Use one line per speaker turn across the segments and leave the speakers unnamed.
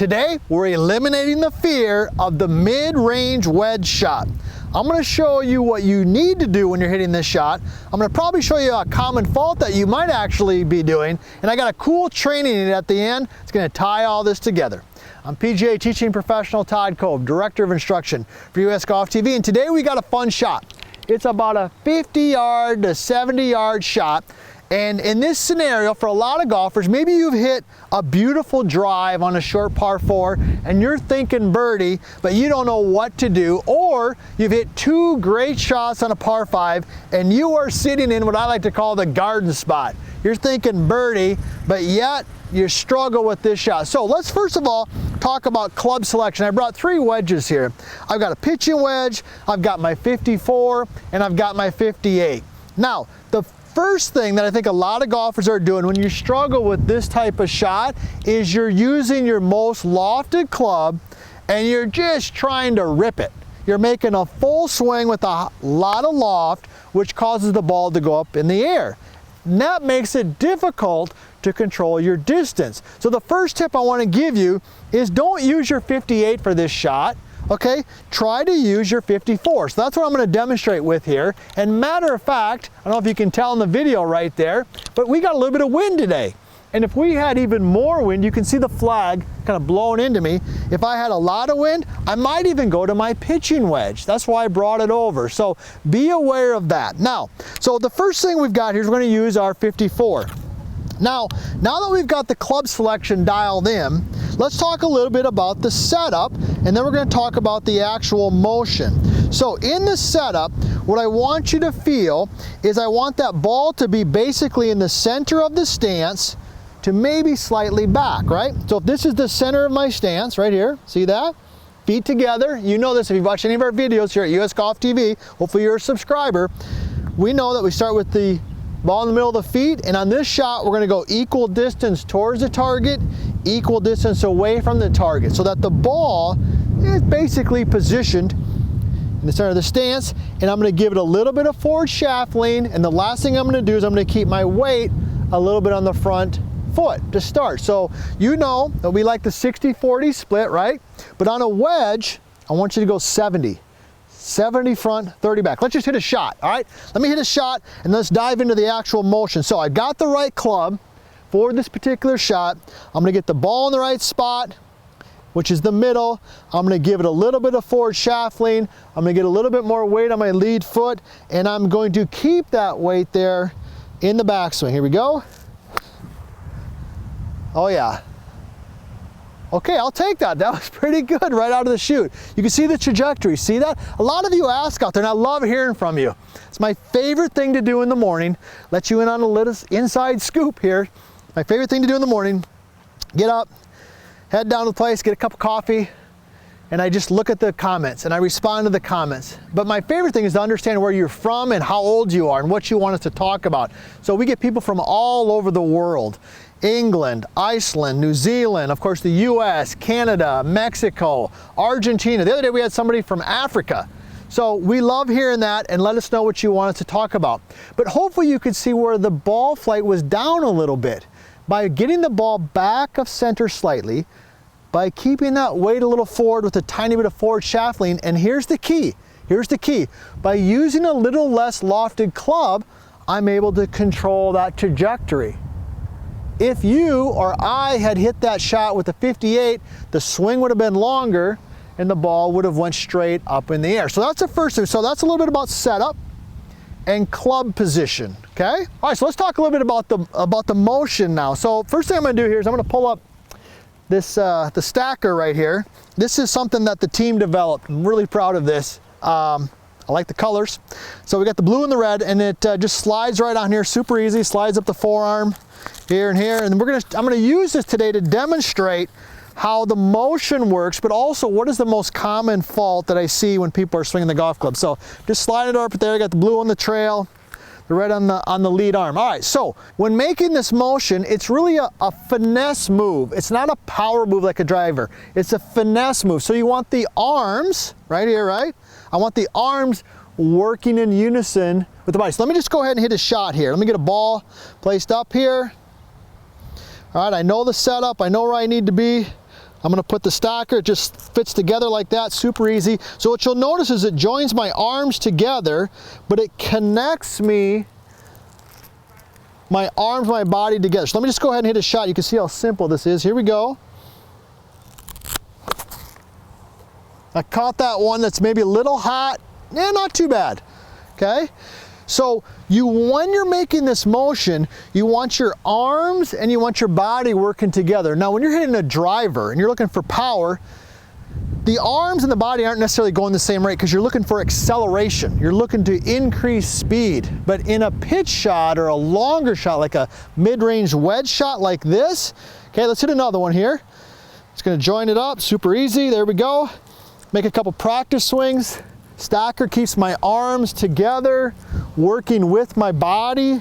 Today, we're eliminating the fear of the mid-range wedge shot. I'm going to show you what you need to do when you're hitting this shot. I'm going to probably show you a common fault that you might actually be doing, and I got a cool training aid at the end. It's going to tie all this together. I'm PGA teaching professional Todd Kolb, Director of Instruction for USGolfTV, and today we got a fun shot. It's about a 50-yard to 70-yard shot. And in this scenario, for a lot of golfers, maybe you've hit a beautiful drive on a short par 4 and you're thinking birdie, but you don't know what to do, or you've hit two great shots on a par 5 and you are sitting in what I like to call the garden spot. You're thinking birdie, but yet you struggle with this shot. So let's first of all talk about club selection. I brought 3 wedges here. I've got a pitching wedge, I've got my 54, and I've got my 58. Now, the first thing that I think a lot of golfers are doing when you struggle with this type of shot is you're using your most lofted club and you're just trying to rip it. You're making a full swing with a lot of loft, which causes the ball to go up in the air. And that makes it difficult to control your distance. So the first tip I want to give you is don't use your 58 for this shot. Okay, try to use your 54. So that's what I'm going to demonstrate with here. And matter of fact, I don't know if you can tell in the video right there, but we got a little bit of wind today. And if we had even more wind, you can see the flag kind of blowing into me. If I had a lot of wind, I might even go to my pitching wedge. That's why I brought it over. So be aware of that. Now, so the first thing we've got here is we're going to use our 54. Now that we've got the club selection dialed in, let's talk a little bit about the setup, and then we're going to talk about the actual motion. So in the setup, what I want you to feel is I want that ball to be basically in the center of the stance to maybe slightly back, right? So if this is the center of my stance right here, see that? Feet together. You know this if you've watched any of our videos here at US Golf TV. Hopefully you're a subscriber. We know that we start with the ball in the middle of the feet, and on this shot we're going to go equal distance towards the target, equal distance away from the target, so that the ball is basically positioned in the center of the stance. And I'm going to give it a little bit of forward shaft lean, and the last thing I'm going to do is I'm going to keep my weight a little bit on the front foot to start. So you know that we like the 60-40 split, right? But on a wedge, I want you to go 70 front, 30 back. Let's just hit a shot, all right? Let me hit a shot and let's dive into the actual motion. So I got the right club for this particular shot. I'm gonna get the ball in the right spot, which is the middle. I'm gonna give it a little bit of forward shaft lean. I'm gonna get a little bit more weight on my lead foot, and I'm going to keep that weight there in the backswing. Here we go. Oh yeah. Okay, I'll take that. That was pretty good right out of the chute. You can see the trajectory. See that? A lot of you ask out there, and I love hearing from you. It's my favorite thing to do in the morning. Let you in on a little inside scoop here. My favorite thing to do in the morning, get up, head down to the place, get a cup of coffee, and I just look at the comments and I respond to the comments. But my favorite thing is to understand where you're from and how old you are and what you want us to talk about. So we get people from all over the world. England, Iceland, New Zealand, of course the US, Canada, Mexico, Argentina. The other day we had somebody from Africa. So we love hearing that, and let us know what you want us to talk about. But hopefully you could see where the ball flight was down a little bit. By getting the ball back of center slightly, by keeping that weight a little forward with a tiny bit of forward shaft lean, and here's the key, by using a little less lofted club, I'm able to control that trajectory. If you or I had hit that shot with a 58, the swing would have been longer and the ball would have went straight up in the air. So that's the first thing. So that's a little bit about setup and club position, okay? All right, so let's talk a little bit about the motion now. So first thing I'm gonna do here is I'm gonna pull up this the stacker right here. This is something that the team developed. I'm really proud of this. I like the colors. So we got the blue and the red, and it just slides right on here, super easy, slides up the forearm here and here. And I'm gonna use this today to demonstrate how the motion works, but also what is the most common fault that I see when people are swinging the golf club. So just slide it up there, I got the blue on the trail, the red on the lead arm. All right, so when making this motion, it's really a finesse move. It's not a power move like a driver. It's a finesse move. So you want the arms, right here, right? I want the arms working in unison with the body. So let me just go ahead and hit a shot here. Let me get a ball placed up here. All right, I know the setup. I know where I need to be. I'm gonna put the stacker, it just fits together like that, super easy. So what you'll notice is it joins my arms together, but it connects my arms, my body together. So let me just go ahead and hit a shot. You can see how simple this is. Here we go. I caught that one that's maybe a little hot. Not too bad, okay? So when you're making this motion, you want your arms and you want your body working together. Now when you're hitting a driver and you're looking for power, the arms and the body aren't necessarily going the same rate because you're looking for acceleration. You're looking to increase speed. But in a pitch shot or a longer shot, like a mid-range wedge shot like this, okay, let's hit another one here. It's gonna join it up, super easy, there we go. Make a couple practice swings. Stacker keeps my arms together, working with my body.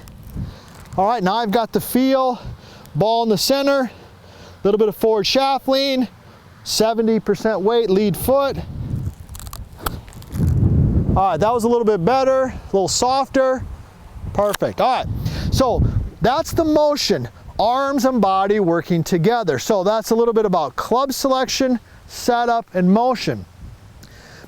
All right, now I've got the feel. Ball in the center, a little bit of forward shaft lean, 70% weight, lead foot. All right, that was a little bit better, a little softer. Perfect, all right. So that's the motion, arms and body working together. So that's a little bit about club selection, setup, and motion.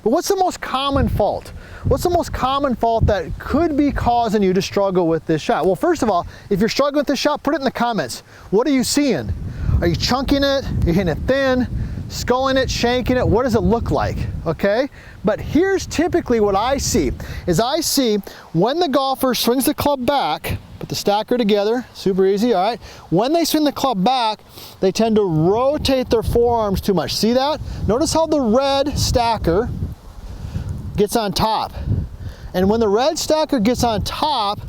But what's the most common fault? What's the most common fault that could be causing you to struggle with this shot? Well, first of all, if you're struggling with this shot, put it in the comments. What are you seeing? Are you chunking it? Are you hitting it thin? Sculling it, shanking it? What does it look like? Okay? But here's typically what I see, is I see when the golfer swings the club back, put the stacker together, super easy, all right? When they swing the club back, they tend to rotate their forearms too much. See that? Notice how the red stacker gets on top. And when the red stacker gets on top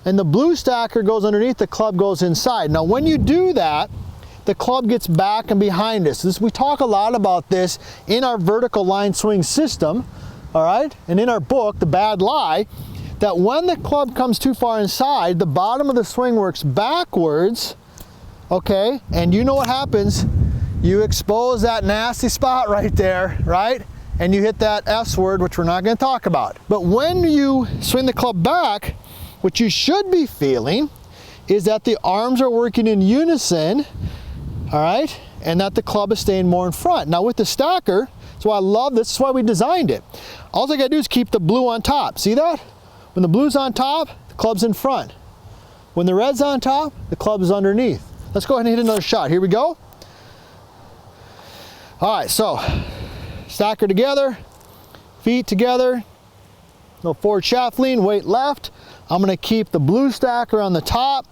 and the blue stacker goes underneath, the club goes inside. Now when you do that, the club gets back and behind us. We talk a lot about this in our vertical line swing system, all right? And in our book, The Bad Lie, that when the club comes too far inside, the bottom of the swing works backwards, okay? And you know what happens? You expose that nasty spot right there, right? And you hit that S word, which we're not gonna talk about. But when you swing the club back, what you should be feeling is that the arms are working in unison, all right? And that the club is staying more in front. Now with the stacker, that's why I love this, that's why we designed it. All I gotta do is keep the blue on top. See that? When the blue's on top, the club's in front. When the red's on top, the club is underneath. Let's go ahead and hit another shot. Here we go. All right, so stacker together, feet together, no forward shaft lean, weight left. I'm gonna keep the blue stacker on the top.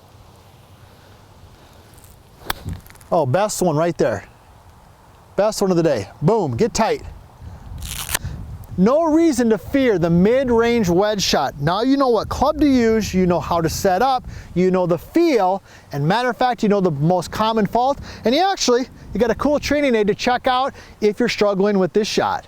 Oh, best one right there. Best one of the day. Boom, get tight. No reason to fear the mid-range wedge shot. Now you know what club to use, you know how to set up, you know the feel, and matter of fact, you know the most common fault, and you got a cool training aid to check out if you're struggling with this shot.